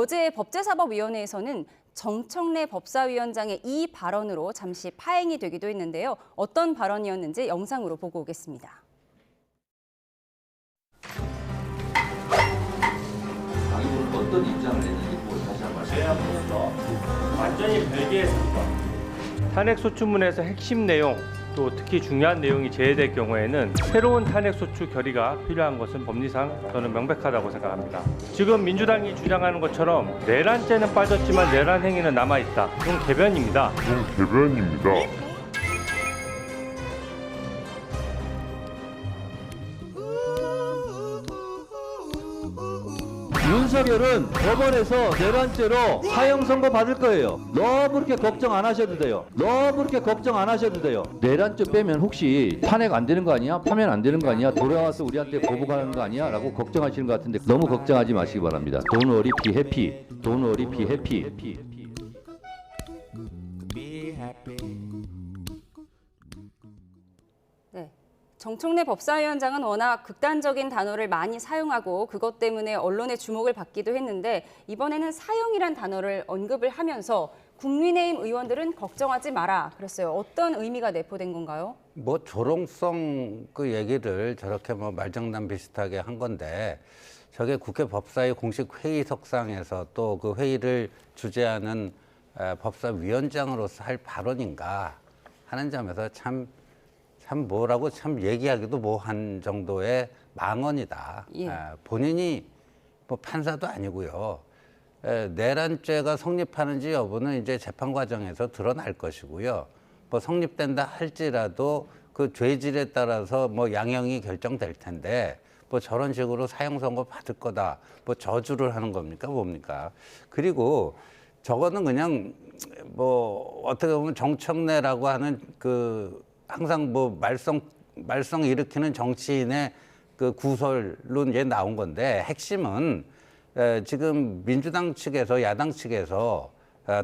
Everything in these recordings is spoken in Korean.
어제 법제사법위원회에서는 정청래 법사위원장의 이 발언으로 잠시 파행이 되기도 했는데요. 어떤 발언이었는지 영상으로 보고 오겠습니다. 당이 어떤 입장을 냈는지 다시 한번 말씀해 주시죠. 완전히 별개의 사건. 탄핵소추문에서 핵심 내용, 또 특히 중요한 내용이 제외될 경우에는 새로운 탄핵소추 결의가 필요한 것은 법리상 저는 명백하다고 생각합니다. 지금 민주당이 주장하는 것처럼 내란죄는 빠졌지만 내란 행위는 남아있다. 그건 개변입니다. 윤석열은 법원에서 내란죄로 사형 선고 받을 거예요. 너무 그렇게 걱정 안 하셔도 돼요. 내란죄 빼면 혹시 탄핵 안 되는 거 아니야? 파면 안 되는 거 아니야? 돌아와서 우리한테 보복하는 거 아니야? 라고 걱정하시는 것 같은데 너무 걱정하지 마시기 바랍니다. Don't worry, be happy. Don't worry, be happy. 네. 정청래 법사위원장은 워낙 극단적인 단어를 많이 사용하고 그것 때문에 언론의 주목을 받기도 했는데 이번에는 사형이란 단어를 언급을 하면서 국민의힘 의원들은 걱정하지 마라 그랬어요. 어떤 의미가 내포된 건가요? 뭐 조롱성 그 얘기를 저렇게 뭐 말장난 비슷하게 한 건데 저게 국회 법사위 공식 회의석상에서 또 그 회의를 주재하는 법사위원장으로서 할 발언인가 하는 점에서 참 뭐라고 참 얘기하기도 뭐한 정도의 망언이다. 예. 본인이 뭐 판사도 아니고요. 내란죄가 성립하는지 여부는 이제 재판 과정에서 드러날 것이고요. 뭐 성립된다 할지라도 그 죄질에 따라서 뭐 양형이 결정될 텐데 뭐 저런 식으로 사형 선고 받을 거다. 뭐 저주를 하는 겁니까 뭡니까? 그리고 저거는 그냥 뭐 어떻게 보면 정청래라고 하는 그 항상 뭐 말썽 일으키는 정치인의 그 구설로 이제 나온 건데 핵심은 지금 민주당 측에서 야당 측에서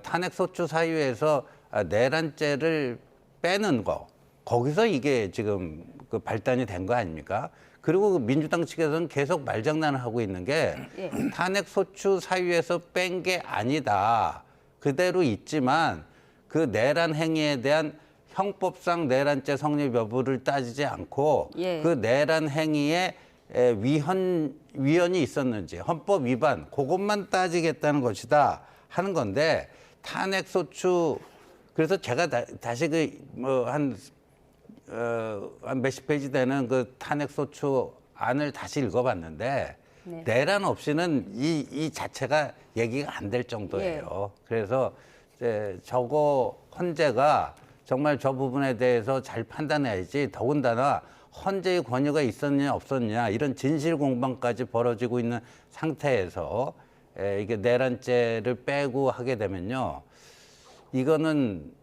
탄핵소추 사유에서 내란죄를 빼는 거 거기서 이게 지금 그 발단이 된 거 아닙니까? 그리고 민주당 측에서는 계속 말장난을 하고 있는 게 예. 탄핵소추 사유에서 뺀 게 아니다. 그대로 있지만 그 내란 행위에 대한 형법상 내란죄 성립 여부를 따지지 않고 예. 그 내란 행위에 위헌이 있었는지 헌법 위반 그것만 따지겠다는 것이다 하는 건데 탄핵소추 그래서 제가 다시 그 뭐 한 몇십 페이지 되는 그 탄핵소추 안을 다시 읽어봤는데 네. 내란 없이는 이 자체가 얘기가 안 될 정도예요. 그래서 이제 저거 헌재가 정말 저 부분에 대해서 잘 판단해야지 더군다나 헌재의 권유가 있었냐 없었냐 이런 진실 공방까지 벌어지고 있는 상태에서 이게 내란죄를 빼고 하게 되면요. 이거는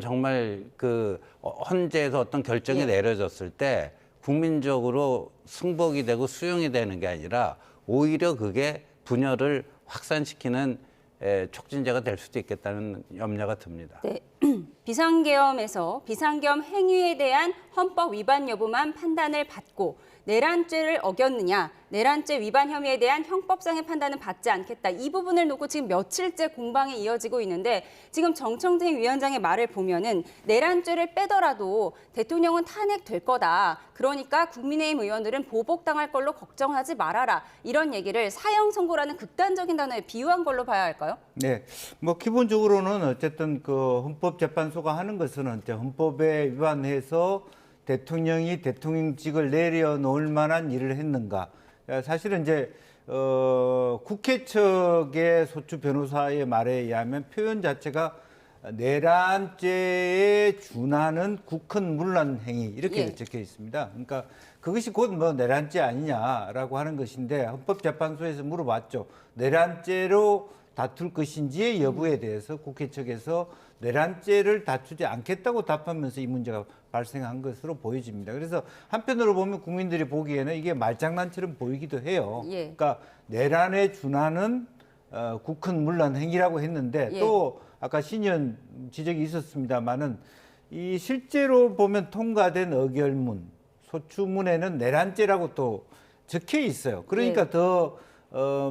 정말 그 헌재에서 어떤 결정이 내려졌을 때 국민적으로 승복이 되고 수용이 되는 게 아니라 오히려 그게 분열을 확산시키는 촉진제가 될 수도 있겠다는 염려가 듭니다. 네. 비상계엄에서 비상계엄 행위에 대한 헌법 위반 여부만 판단을 받고 내란죄를 어겼느냐, 내란죄 위반 혐의에 대한 형법상의 판단은 받지 않겠다. 이 부분을 놓고 지금 며칠째 공방이 이어지고 있는데 지금 정청래 위원장의 말을 보면은 내란죄를 빼더라도 대통령은 탄핵될 거다. 그러니까 국민의힘 의원들은 보복당할 걸로 걱정하지 말아라. 이런 얘기를 사형 선고라는 극단적인 단어에 비유한 걸로 봐야 할까요? 네, 뭐 기본적으로는 어쨌든 그 헌법재판소가 하는 것은 이제 헌법에 위반해서 대통령이 대통령직을 내려놓을 만한 일을 했는가. 사실은 이제 국회 측의 소추 변호사의 말에 의하면 표현 자체가 내란죄에 준하는 국헌문란 행위 이렇게 적혀 있습니다. 그러니까 그것이 곧 뭐 내란죄 아니냐라고 하는 것인데 헌법재판소에서 물어봤죠. 내란죄로 다툴 것인지의 여부에 대해서 국회 측에서 내란죄를 다투지 않겠다고 답하면서 이 문제가 발생한 것으로 보여집니다. 그래서 한편으로 보면 국민들이 보기에는 이게 말장난처럼 보이기도 해요. 그러니까 내란에 준하는 국헌문란 행위라고 했는데 또 아까 신의원 지적이 있었습니다마는 이 실제로 보면 통과된 의결문, 소추문에는 내란죄라고 또 적혀 있어요. 그러니까 더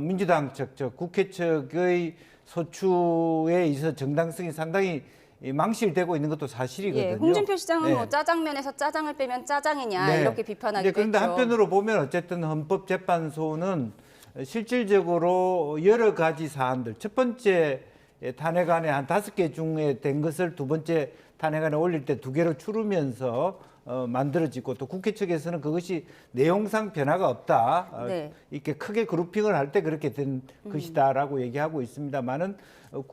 민주당 측, 국회 측의 소추에 있어 정당성이 상당히 망실되고 있는 것도 사실이거든요. 예, 홍준표 시장은 네. 뭐 짜장면에서 짜장을 빼면 짜장이냐 네. 이렇게 비판하기도 그런데 했죠. 한편으로 보면 어쨌든 헌법재판소는 실질적으로 여러 가지 사안들, 첫 번째 탄핵안에 한 5개 중에 된 것을 두 번째 탄핵안에 올릴 때 2개로 추르면서 만들어지고 또 국회 측에서는 그것이 내용상 변화가 없다. 네. 이렇게 크게 그룹핑을 할 때 그렇게 된 것이다라고 얘기하고 있습니다만은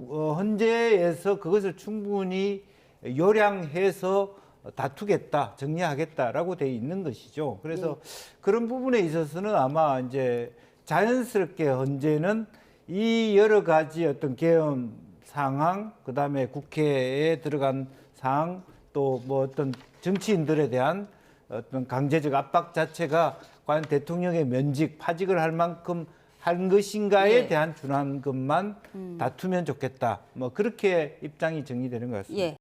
헌재에서 그것을 충분히 요량해서 다투겠다, 정리하겠다라고 돼 있는 것이죠. 그래서 그런 부분에 있어서는 아마 이제 자연스럽게 헌재는 이 여러 가지 어떤 계엄 상황, 그다음에 국회에 들어간 상황, 또 뭐 어떤 정치인들에 대한 어떤 강제적 압박 자체가 과연 대통령의 면직, 파직을 할 만큼 한 것인가에 예. 대한 준한 것만 다투면 좋겠다. 뭐 그렇게 입장이 정리되는 것 같습니다. 예.